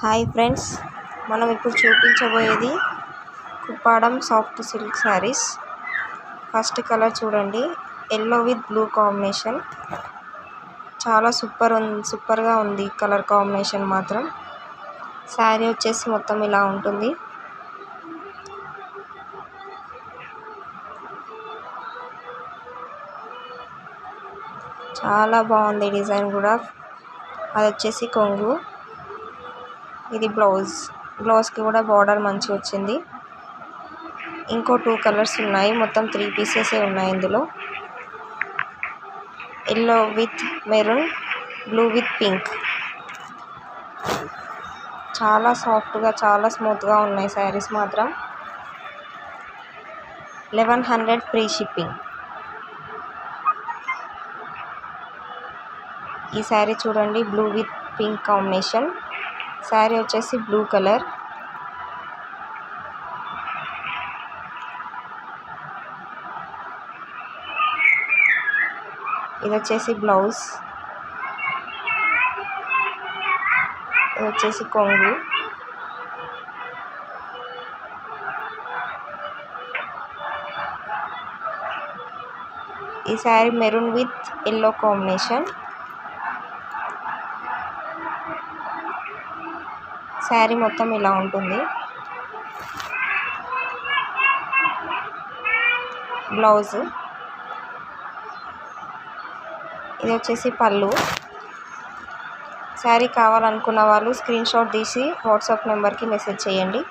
Hi friends, మనం ఇప్పుడు చూపించబోయేది Kuppadam soft silk saris. First colour చూడండి, ఎల్లో విత్ బ్లూ కాంబినేషన్. చాలా సూపర్గా ఉంది కలర్ కాంబినేషన్ మాత్రం. శారీ వచ్చేసి మొత్తం ఇలా ఉంటుంది. చాలా బాగుంది డిజైన్ కూడా. అది వచ్చేసి కొంగు, ఇది బ్లౌజ్కి కూడా బార్డర్ మంచిగా వచ్చింది. ఇంకో 2 కలర్స్ ఉన్నాయి, మొత్తం 3 పీసెసే ఉన్నాయి ఇందులో. Yellow with maroon, blue with pink. చాలా సాఫ్ట్గా, చాలా స్మూత్గా ఉన్నాయి శారీస్ మాత్రం. 1100 ఫ్రీ షిప్పింగ్. ఈ శారీ చూడండి, blue with pink combination. Sari వచ్చేసి బ్లూ కలర్. ఇది వచ్చేసి బ్లౌజ్, ఇది వచ్చేసి కొంగు. ఈ sari maroon with yellow combination. Sari మొత్తం ఇలా ఉంటుంది. బ్లౌజ్, ఇది వచ్చేసి పళ్ళు. శారీ కావాలనుకున్న వాళ్ళు స్క్రీన్ షాట్ తీసి వాట్సాప్ నెంబర్కి మెసేజ్ చేయండి.